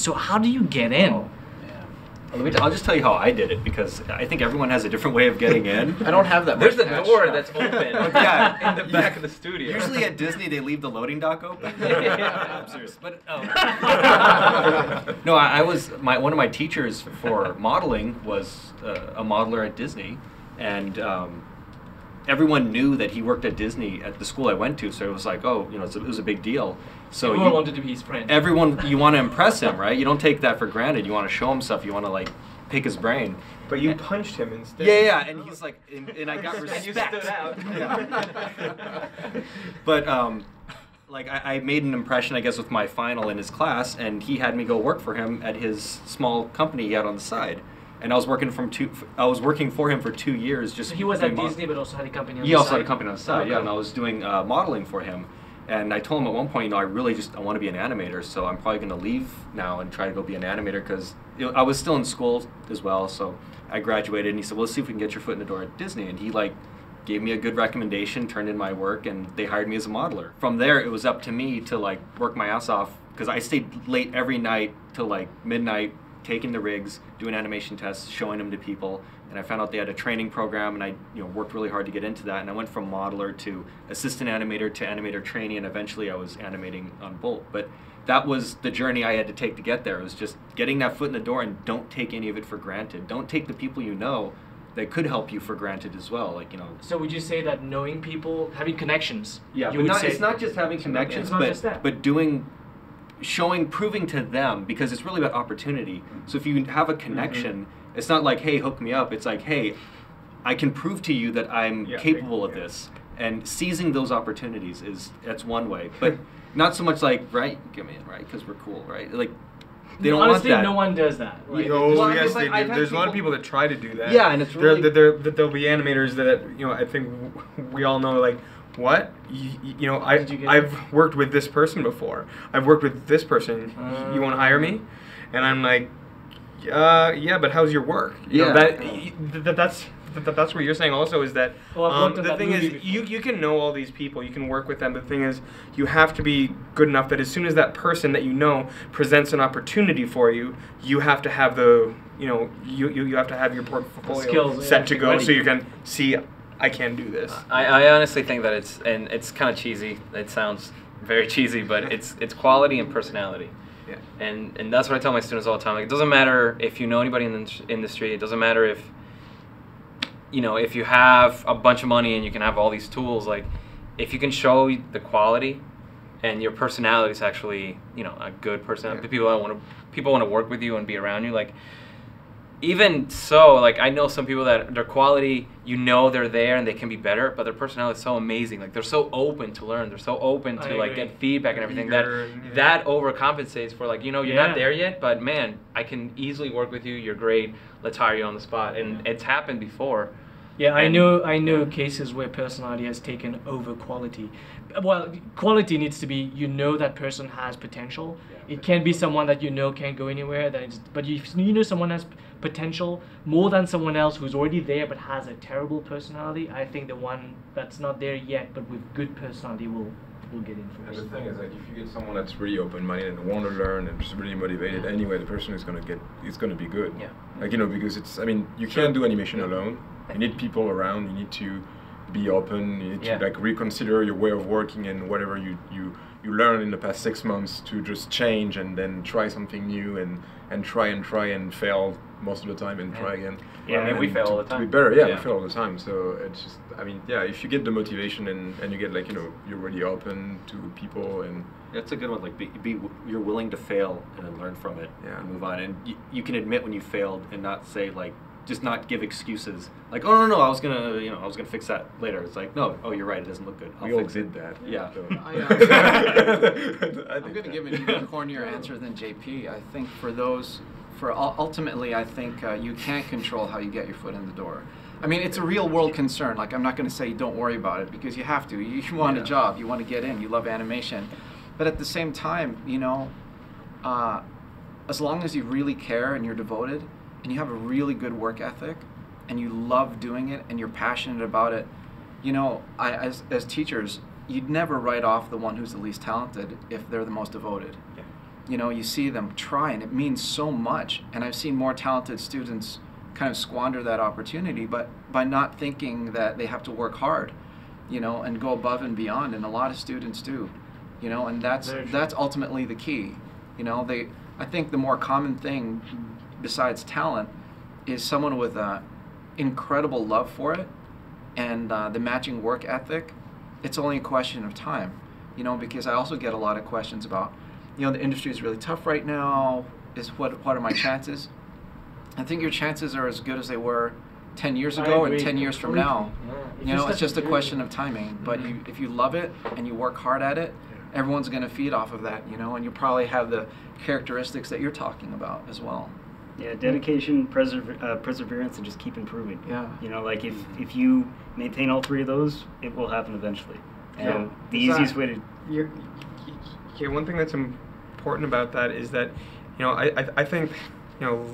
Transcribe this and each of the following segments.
So how do you get in? I'll just tell you how I did it, because I think everyone has a different way of getting in. I don't have that much There's a cash. door that's open Yeah, in the back of the studio. Usually at Disney they leave the loading dock open. Yeah. I'm serious, but no, one of my teachers for modeling was a modeler at Disney, and everyone knew that he worked at Disney at the school I went to, so it was like, oh, it was a big deal. So Everyone wanted to be his friend. Everyone, you want to impress him, right? You don't take that for granted. You want to show him stuff. You want to like pick his brain. But you punched him instead. Yeah, and he's like, and I got respect. And you stood out. Yeah. But like I made an impression, I guess, with my final in his class, and he had me go work for him at his small company he had on the side. And I was working for him for 2 years. Just so he was at Disney, but also had a company on the side. He also had a company on the side, okay. yeah. And I was doing modeling for him. And I told him at one point, I want to be an animator, so I'm probably going to leave now and try to go be an animator, because I was still in school as well. So I graduated, and he said, well, let's see if we can get your foot in the door at Disney. And he gave me a good recommendation, turned in my work, and they hired me as a modeler. From there, it was up to me to work my ass off, because I stayed late every night till midnight, taking the rigs, doing animation tests, showing them to people. And I found out they had a training program, and I worked really hard to get into that. And I went from modeler to assistant animator to animator trainee, and eventually I was animating on Bolt. But that was the journey I had to take to get there. It was just getting that foot in the door, and don't take any of it for granted. Don't take the people that could help you for granted as well. So would you say that knowing people, having connections? Yeah, it's not just having connections, but proving to them, because it's really about opportunity. So if you have a connection, it's not like, hey, hook me up. It's like, hey, I can prove to you that I'm capable of this. And seizing those opportunities that's one way. But not so much right, get me in, right, because we're cool, right? They don't honestly, want that. no one does that. Right? Oh, yes, they do. There's a lot of people that try to do that. Yeah, and it's really... There'll be animators that, I think we all know, what? I've worked with this person before. I've worked with this person. You want to hire me? And I'm like, yeah, but how's your work? That's what you're saying also, is that the thing is, you can know all these people, you can work with them, but the thing is, you have to be good enough that as soon as that person that presents an opportunity for you, you have to have you have to have your portfolio skills set to go, so you can see, I can do this. I honestly think that it's kind of cheesy. It sounds very cheesy, but it's quality and personality. Yeah. And that's what I tell my students all the time. It doesn't matter if you know anybody in the industry. It doesn't matter if if you have a bunch of money and you can have all these tools. If you can show the quality and your personality is actually a good personality, people want to work with you and be around you. Even so, I know some people that their quality, they're there and they can be better, but their personality is so amazing. They're so open to learn. They're so open to get feedback and everything that overcompensates for you're not there yet, but man, I can easily work with you. You're great. Let's hire you on the spot. And it's happened before. Yeah, I know cases where personality has taken over quality. Well, quality needs to be that person has potential. It can't be someone that can't go anywhere. But if someone has potential more than someone else who's already there but has a terrible personality, I think the one that's not there yet but with good personality will get in first. And the thing is if you get someone that's really open-minded and want to learn and just really motivated, anyway, the person is going to be good. Yeah. Because you can't do animation alone. You need people around. You need to be open. You need to reconsider your way of working, and whatever you learn in the past 6 months to just change and then try something new and try and fail most of the time and try again. Yeah, we fail all the time. To be better, we fail all the time. So it's just, if you get the motivation and you get you're really open to people, and that's a good one. You're willing to fail and then learn from it and move on. And you can admit when you failed and not say just not give excuses. Oh no, I was gonna fix that later. It's no, oh, you're right, it doesn't look good. We all did that. Yeah. So. I'm going to give an even cornier answer than JP. I think ultimately, I think you can't control how you get your foot in the door. It's a real world concern. I'm not going to say don't worry about it, because you have to. You want a job, you want to get in, you love animation. But at the same time, as long as you really care and you're devoted, and you have a really good work ethic, and you love doing it, and you're passionate about it, as teachers, you'd never write off the one who's the least talented if they're the most devoted. Yeah. you know, you see them try, and it means so much. And I've seen more talented students kind of squander that opportunity, but by not thinking that they have to work hard, you know, and go above and beyond. And a lot of students do, you know, and that's ultimately the key. You know, I think the more common thing besides talent is someone with an incredible love for it and the matching work ethic. It's only a question of time, you know, because I also get a lot of questions about, you know, the industry is really tough right now. What are my chances? I think your chances are as good as they were 10 years ago and 10 years from now. Yeah. You know, it's just a question of timing. But if you love it and you work hard at it, everyone's going to feed off of that, you know, and you probably have the characteristics that you're talking about as well. Yeah, dedication, perseverance, and just keep improving. Yeah. You know, like if you maintain all three of those, it will happen eventually. And the easiest way to... Yeah, one thing that's important about that is that, you know, I think, you know,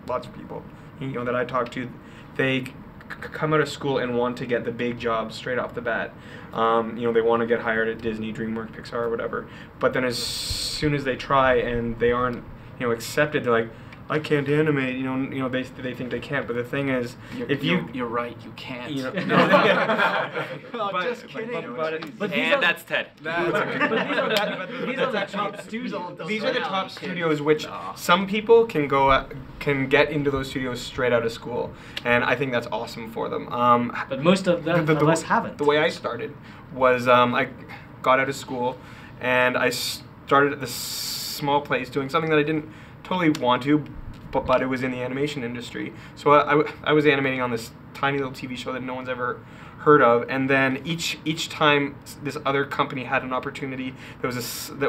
lots of people, you know, that I talk to, they come out of school and want to get the big job straight off the bat. You know, they want to get hired at Disney, Dreamworks, Pixar, or whatever. But then as soon as they try and they aren't, you know, accepted, they're like, I can't animate. You know, they think they can't. But the thing is, you're right, you can't. You know, no, just kidding. But that's Ted. These are the top studios. These are the top studios, which some people can get into those studios straight out of school, and I think that's awesome for them. But most of them haven't. The way I started was I got out of school, and I started at this small place doing something that I didn't totally want to, but it was in the animation industry. So I was animating on this tiny little TV show that no one's ever heard of, and then each time this other company had an opportunity that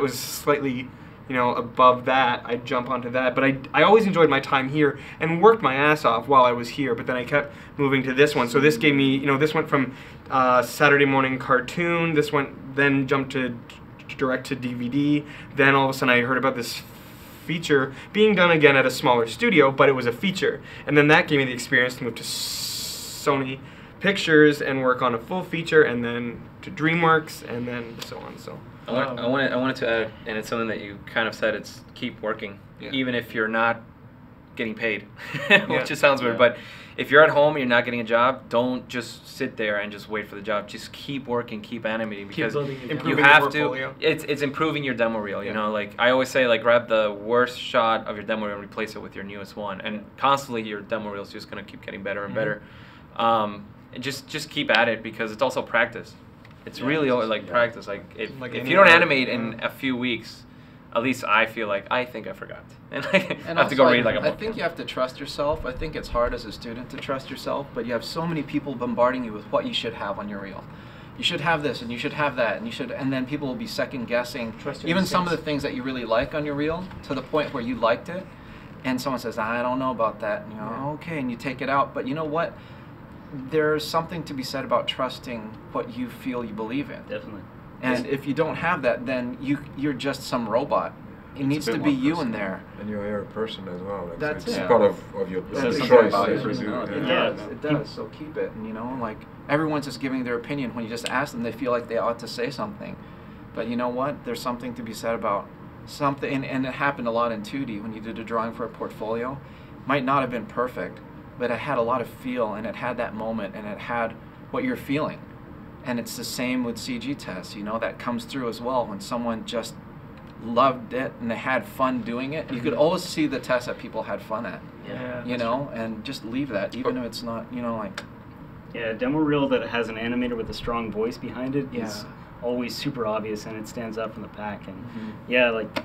was slightly, you know, above that, I'd jump onto that. But I always enjoyed my time here and worked my ass off while I was here, but then I kept moving to this one. So this gave me, you know, this went from Saturday morning cartoon, then jumped to direct to DVD, then all of a sudden I heard about this feature being done again at a smaller studio, but it was a feature. And then that gave me the experience to move to Sony Pictures and work on a full feature, and then to DreamWorks, and then so on. So I wanted to add, and it's something that you kind of said, it's keep working, even if you're not getting paid, which just sounds weird, but if you're at home and you're not getting a job, don't just sit there and just wait for the job. Just keep working, keep animating, because you have to. It's improving your demo reel. You know, like I always say, like grab the worst shot of your demo reel and replace it with your newest one, and constantly your demo reel is just gonna keep getting better and better. And just keep at it, because it's also practice. It's really like practice. Like if you don't animate in a few weeks, at least I feel like I think I forgot, and I have to go read like a book. I think you have to trust yourself. I think it's hard as a student to trust yourself, but you have so many people bombarding you with what you should have on your reel. You should have this, and you should have that, and then people will be second guessing even some of the things that you really like on your reel, to the point where you liked it, and someone says, I don't know about that, and you know, okay, and you take it out. But you know what? There's something to be said about trusting what you feel you believe in. Definitely. And if you don't have that, then you're just some robot. It needs to be you in there. And you're a person as well. Like, That's it's it. part of your choice. It does. So keep it. And, you know, like everyone's just giving their opinion. When you just ask them, they feel like they ought to say something. But you know what? There's something to be said about something. And it happened a lot in 2D when you did a drawing for a portfolio. Might not have been perfect, but it had a lot of feel, and it had that moment, and it had what you're feeling. And it's the same with CG tests, you know, that comes through as well. When someone just loved it and they had fun doing it, you could always see the tests that people had fun at, you know, and just leave that, even if it's not, you know, like... Yeah, a demo reel that has an animator with a strong voice behind it is always super obvious, and it stands out from the pack. And yeah, like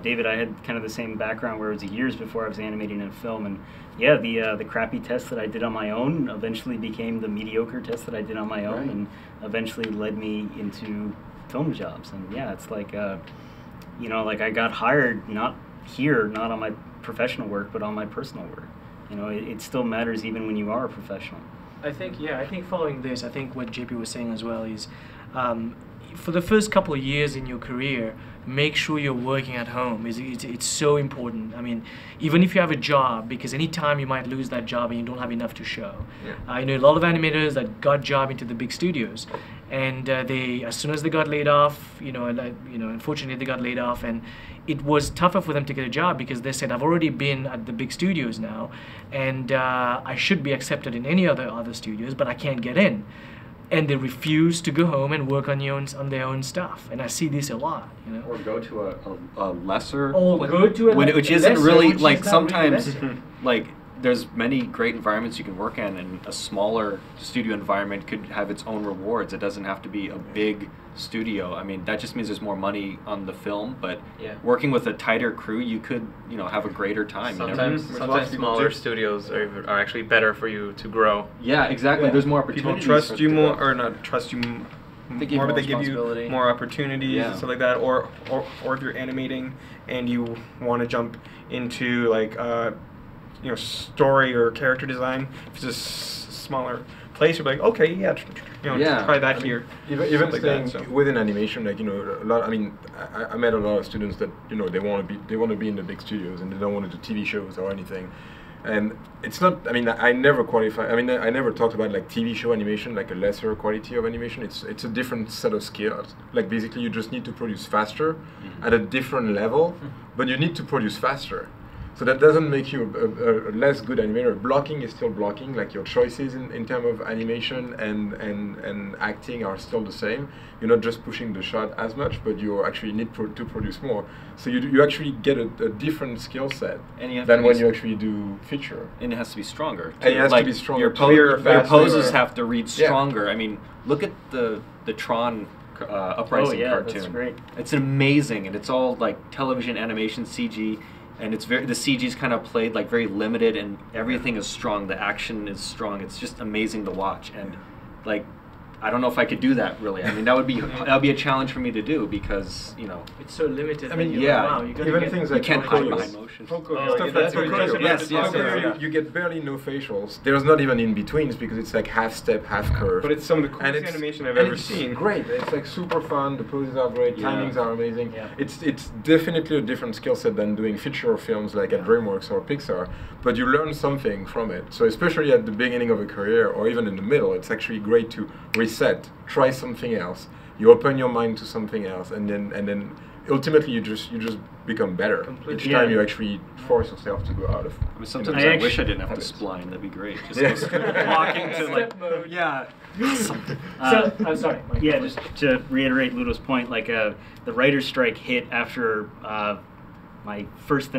David, I had kind of the same background where it was years before I was animating in film, and yeah, the crappy test that I did on my own eventually became the mediocre test that I did on my own, and eventually led me into film jobs. And yeah, it's like, you know, like I got hired not on my professional work, but on my personal work. You know, it still matters even when you are a professional. I think following this, I think what JP was saying as well is, for the first couple of years in your career, make sure you're working at home. It's so important. I mean, even if you have a job, because anytime you might lose that job and you don't have enough to show. I know a lot of animators that got job into the big studios, and they, as soon as they got laid off, unfortunately they got laid off, and it was tougher for them to get a job because they said, I've already been at the big studios now, and I should be accepted in any other studios, but I can't get in. And they refuse to go home and work on their own stuff, and I see this a lot. Or go to a lesser. Or go to which isn't lesser, really which like is not sometimes really lesser. like there's many great environments you can work in, and a smaller studio environment could have its own rewards. It doesn't have to be a big studio. I mean, that just means there's more money on the film, but working with a tighter crew, you could, have a greater time. Sometimes smaller studios are actually better for you to grow. Yeah, exactly. Yeah. There's more opportunities. People trust you more, or not trust you more, but they give you more opportunities and stuff like that. Or if you're animating and you want to jump into like story or character design, if it's a smaller place, you're like, okay, try that here. Even staying within animation, like a lot. I mean, I met a lot of students that they want to be in the big studios and they don't want to do TV shows or anything. And it's not. I mean, I never qualify. I mean, I never talked about like TV show animation, like a lesser quality of animation. It's a different set of skills. Like basically, you just need to produce faster at a different level, but you need to produce faster. So that doesn't make you a less good animator. Blocking is still blocking, like your choices in terms of animation and acting are still the same. You're not just pushing the shot as much, but you actually need to produce more. So you actually get a different skill set than when you actually do feature. And it has to be stronger. And it has to be stronger. Your poses have to read stronger. I mean, look at the Tron Uprising cartoon. That's great. It's amazing, and it's all like television animation CG. And it's the CG is kind of played like very limited, and everything is strong. The action is strong. It's just amazing to watch, and like I don't know if I could do that really. I mean, that would be a challenge for me to do because it's so limited. I mean, even things like you can't hide behind motion. You get barely no facials. There's not even in betweens because it's like half step, half curve. But it's some of the coolest animation I've ever seen. Great. It's like super fun. The poses are great. Timings are amazing. Yeah. It's definitely a different skill set than doing feature films like at Dreamworks or Pixar. But you learn something from it. So especially at the beginning of a career or even in the middle, it's actually great to reset, try something else. You open your mind to something else, and then ultimately you just become better each time you actually force yourself to go out of. I mean, sometimes I wish I didn't have to spline. That'd be great. Just walking to like mode. So I'm sorry. Yeah, just to reiterate Ludo's point, like the writer's strike hit after my first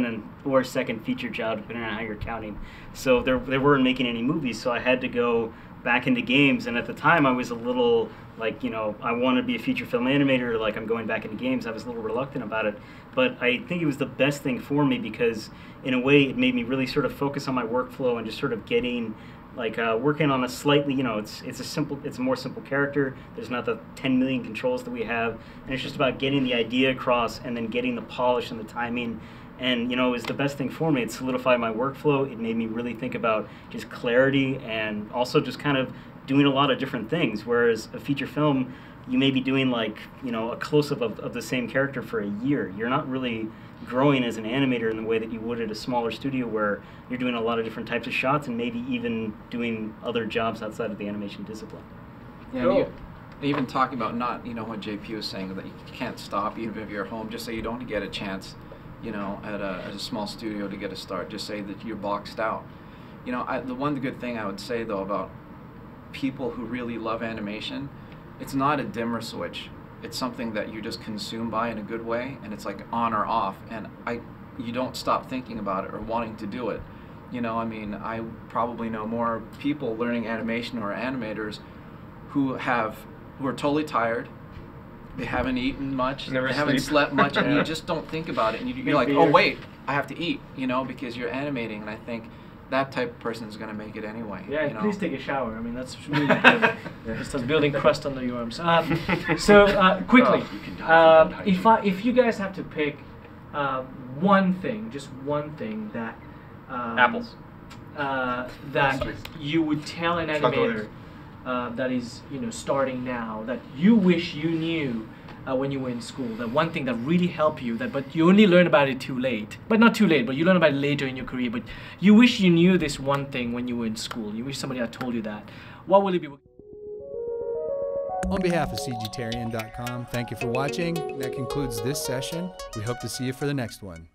or second feature job, depending on how you're counting. So they weren't making any movies, so I had to go back into games. And at the time, I was a little like, I want to be a feature film animator. Like, I'm going back into games. I was a little reluctant about it, but I think it was the best thing for me because, in a way, it made me really sort of focus on my workflow and just sort of getting. Like working on a slightly, it's a more simple character. There's not the 10 million controls that we have, and it's just about getting the idea across and then getting the polish and the timing. And it was the best thing for me. It solidified my workflow. It made me really think about just clarity and also just kind of doing a lot of different things. Whereas a feature film, you may be doing like a close-up of the same character for a year. You're not really growing as an animator in the way that you would at a smaller studio where you're doing a lot of different types of shots and maybe even doing other jobs outside of the animation discipline. Yeah, even talking about not, what JP was saying, that you can't stop even if you're at home, just say you don't get a chance, at a small studio to get a start, just say that you're boxed out. The one good thing I would say though about people who really love animation, it's not a dimmer switch. It's something that you just consume by in a good way, and it's like on or off, and you don't stop thinking about it or wanting to do it. I probably know more people learning animation or animators who are totally tired. They haven't eaten much. They haven't slept much, and you just don't think about it, and you're like, oh wait, I have to eat, because you're animating, and I think that type of person is going to make it anyway. Yeah, please take a shower. I mean, that's really good. It starts building crust under your arms. Quickly, if you guys have to pick one thing, just one thing that apples that you would tell an animator that is starting now, that you wish you knew when you were in school, that one thing that really helped you, but you only learn about it too late. But not too late, but you learn about it later in your career. But you wish you knew this one thing when you were in school. You wish somebody had told you that. What will it be? On behalf of CGTarian.com, thank you for watching. That concludes this session. We hope to see you for the next one.